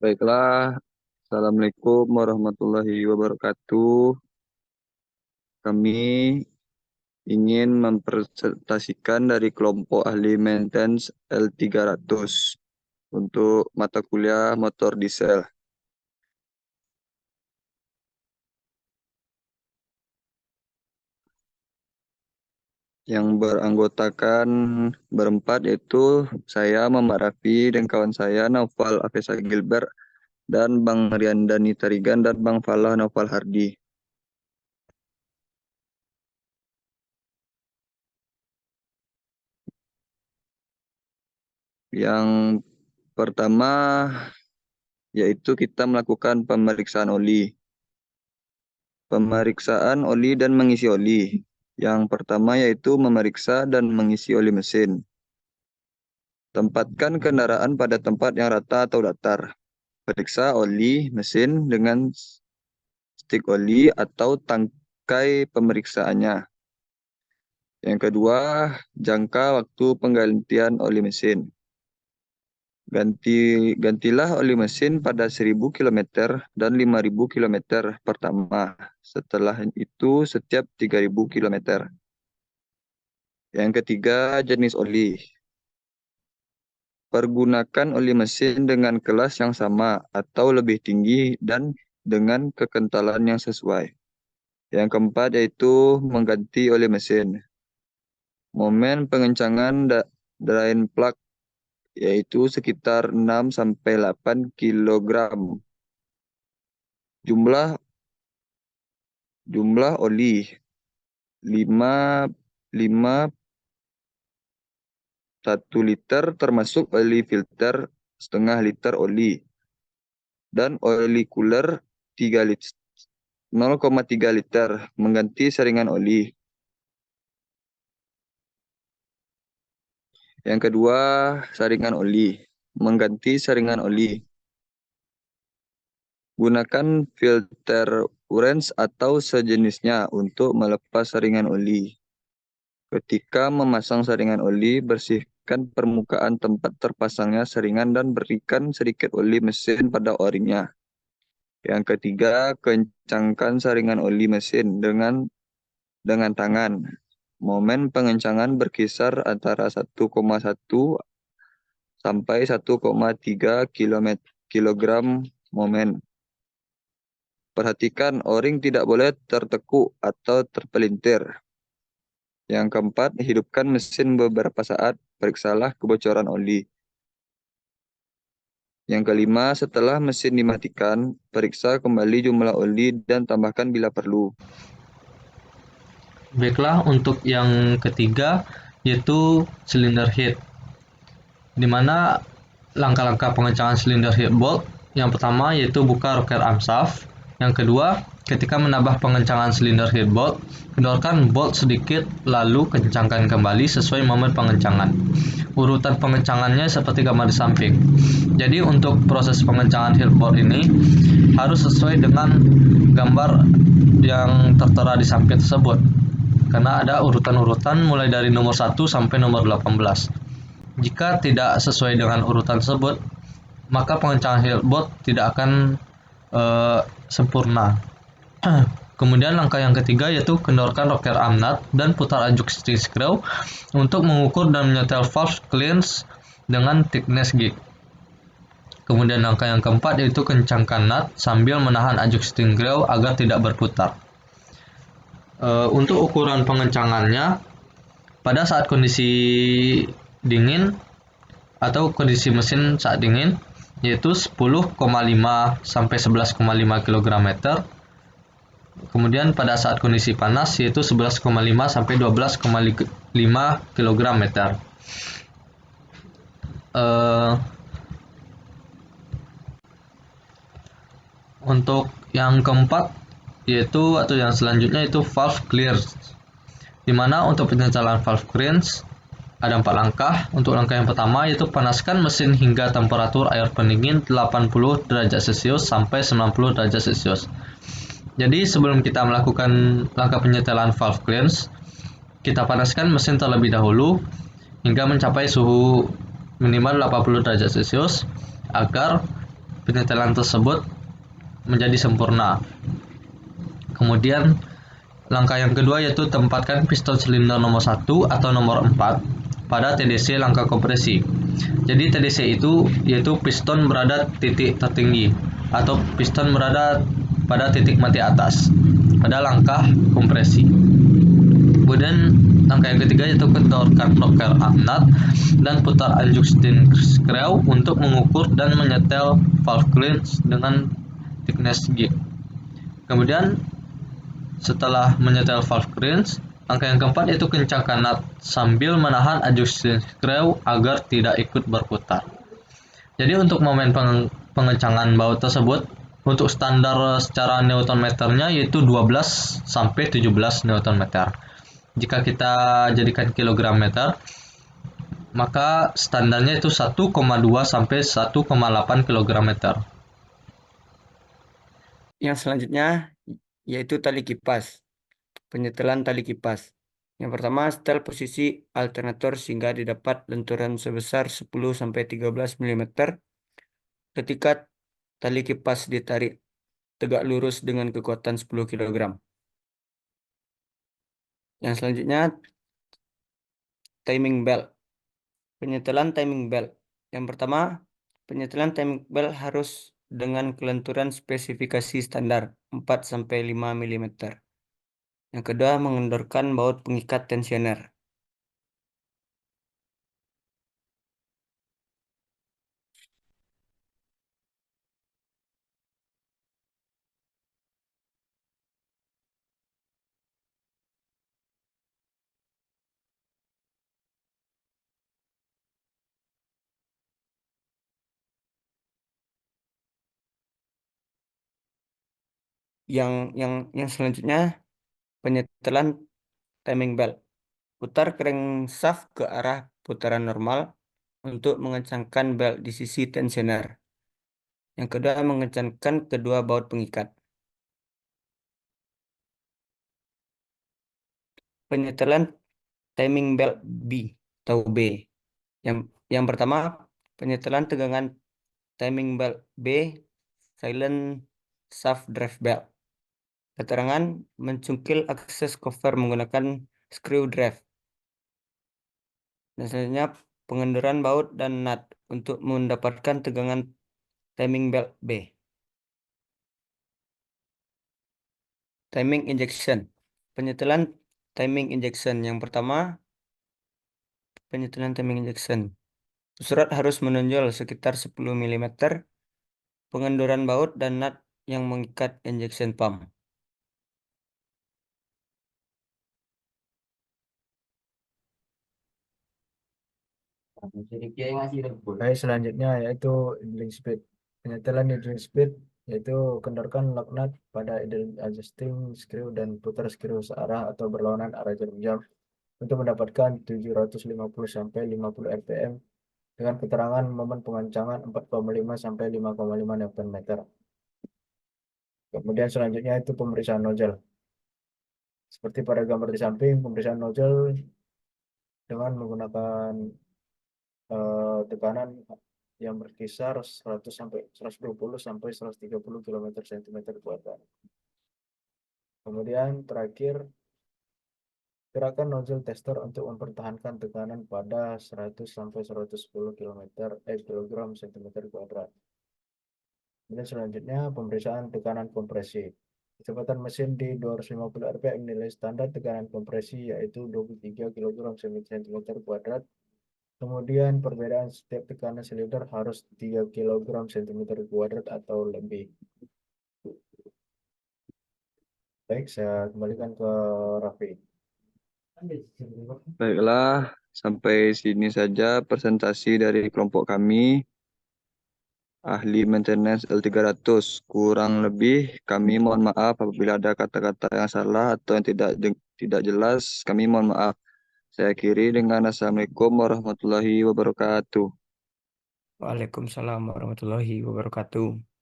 Baiklah, Assalamualaikum warahmatullahi wabarakatuh. Kami ingin mempresentasikan dari kelompok ahli maintenance L300 untuk mata kuliah motor diesel yang beranggotakan berempat, yaitu saya, Muhammad Rafi, dan kawan saya Naufal Afesa Gilbert, dan Bang Riandani Tarigan, dan Bang Falah Naufal Hardi. Yang pertama yaitu kita melakukan pemeriksaan oli. Pemeriksaan oli dan mengisi oli. Yang pertama yaitu memeriksa dan mengisi oli mesin. Tempatkan kendaraan pada tempat yang rata atau datar. Periksa oli mesin dengan stik oli atau tangkai pemeriksaannya. Yang kedua, jangka waktu penggantian oli mesin. Gantilah oli mesin pada 1000 km dan 5000 km pertama. Setelah itu setiap 3000 km. Yang ketiga, jenis oli. Pergunakan oli mesin dengan kelas yang sama atau lebih tinggi dan dengan kekentalan yang sesuai. Yang keempat yaitu mengganti oli mesin. Momen pengencangan drain plug yaitu sekitar 6-8 kg. Jumlah oli 5 1 liter termasuk oli filter setengah liter oli dan oli cooler 0,3 liter mengganti saringan oli. Yang kedua, saringan oli. Mengganti saringan oli. Gunakan filter orange atau sejenisnya untuk melepas saringan oli. Ketika memasang saringan oli, bersihkan permukaan tempat terpasangnya saringan dan berikan sedikit oli mesin pada o-ringnya. Yang ketiga, kencangkan saringan oli mesin dengan tangan. Momen pengencangan berkisar antara 1,1 sampai 1,3 kilogram momen. Perhatikan o-ring tidak boleh tertekuk atau terpelintir. Yang keempat, hidupkan mesin beberapa saat, periksalah kebocoran oli. Yang kelima, setelah mesin dimatikan, periksa kembali jumlah oli dan tambahkan bila perlu. Baiklah, untuk yang ketiga yaitu silinder head, di mana langkah-langkah pengencangan silinder head bolt. Yang pertama yaitu buka rocker arm shaft. Yang kedua, ketika menambah pengencangan silinder head bolt, kendorkan bolt sedikit lalu kencangkan kembali sesuai momen pengencangan. Urutan pengencangannya seperti gambar di samping. Jadi untuk proses pengencangan head bolt ini harus sesuai dengan gambar yang tertera di samping tersebut, karena ada urutan-urutan mulai dari nomor 1 sampai nomor 18. Jika tidak sesuai dengan urutan tersebut, maka pengencangan head bolt tidak akan sempurna. Kemudian langkah yang ketiga yaitu kendorkan rocker arm nut dan putar adjusting screw untuk mengukur dan menyetel valve clearance dengan thickness gauge. Kemudian langkah yang keempat yaitu kencangkan nut sambil menahan adjusting screw agar tidak berputar. Untuk ukuran pengencangannya, pada saat kondisi dingin atau kondisi mesin saat dingin yaitu 10,5 sampai 11,5 kg/meter. Kemudian pada saat kondisi panas yaitu 11,5 sampai 12,5 kg/meter. Untuk yang keempat yaitu atau yang selanjutnya itu valve clearance, di mana untuk penyetelan valve clearance ada 4 langkah. Untuk langkah yang pertama yaitu panaskan mesin hingga temperatur air pendingin 80 derajat Celcius sampai 90 derajat Celcius. Jadi sebelum kita melakukan langkah penyetelan valve clearance, kita panaskan mesin terlebih dahulu hingga mencapai suhu minimal 80 derajat Celcius agar penyetelan tersebut menjadi sempurna. Kemudian langkah yang kedua yaitu tempatkan piston silinder nomor 1 atau nomor 4 pada TDC langkah kompresi. Jadi TDC itu yaitu piston berada titik tertinggi atau piston berada pada titik mati atas pada langkah kompresi. Kemudian langkah yang ketiga yaitu kendorkan rocker arm nut dan putar adjusting screw untuk mengukur dan menyetel valve clearance dengan thickness gauge. Kemudian setelah menyetel valve clearance, langkah yang keempat yaitu kencangkan nut sambil menahan adjusting screw agar tidak ikut berputar. Jadi untuk momen pengencangan baut tersebut untuk standar secara newton meternya yaitu 12 sampai 17 newton meter. Jika kita jadikan kilogram meter, maka standarnya itu 1,2 sampai 1,8 kilogram meter. Yang selanjutnya yaitu tali kipas. Penyetelan tali kipas. Yang pertama, setel posisi alternator sehingga didapat lenturan sebesar 10 sampai 13 mm ketika tali kipas ditarik tegak lurus dengan kekuatan 10 kg. Yang selanjutnya, timing belt. Penyetelan timing belt. Yang pertama, penyetelan timing belt harus dengan kelenturan spesifikasi standar 4 sampai 5 mm. Yang kedua, mengendorkan baut pengikat tensioner. Yang selanjutnya, penyetelan timing belt. Putar crankshaft ke arah putaran normal untuk mengencangkan belt di sisi tensioner. Yang kedua, mengencangkan kedua baut pengikat. Penyetelan timing belt B atau B. Yang pertama, penyetelan tegangan timing belt B, silent shaft drive belt. Keterangan mencungkil akses cover menggunakan screw drive. Dan selanjutnya pengendoran baut dan nut untuk mendapatkan tegangan timing belt B. Timing injection. Penyetelan timing injection. Yang pertama, penyetelan timing injection. Surat harus menonjol sekitar 10 mm. Pengendoran baut dan nut yang mengikat injection pump. Baik, selanjutnya yaitu idling speed. Penyetelan idling speed yaitu kendorkan lock nut pada idle adjusting screw dan putar screw searah atau berlawanan arah jarum jam untuk mendapatkan 750 sampai 50 rpm dengan keterangan momen pengencangan 4,5 sampai 5,5 Newton meter. Kemudian selanjutnya itu pemeriksaan nozzle. Seperti pada gambar di samping, pemeriksaan nozzle dengan menggunakan tekanan yang berkisar 100 sampai 120 sampai 130 km cm kuadrat. Kemudian terakhir gerakan nozzle tester untuk mempertahankan tekanan pada 100 sampai 110 kg cm kuadrat. Kemudian selanjutnya pemeriksaan tekanan kompresi. Kecepatan mesin di 250 rpm, nilai standar tekanan kompresi yaitu 23 kg cm kuadrat. Kemudian perbedaan setiap tekanan silinder harus 3 kg cm kuadrat atau lebih. Baik, saya kembalikan ke Raffi. Baiklah, sampai sini saja presentasi dari kelompok kami, ahli maintenance L300. Kurang lebih kami mohon maaf apabila ada kata-kata yang salah atau yang tidak jelas, kami mohon maaf. Saya akhiri dengan Assalamualaikum warahmatullahi wabarakatuh. Waalaikumsalam warahmatullahi wabarakatuh.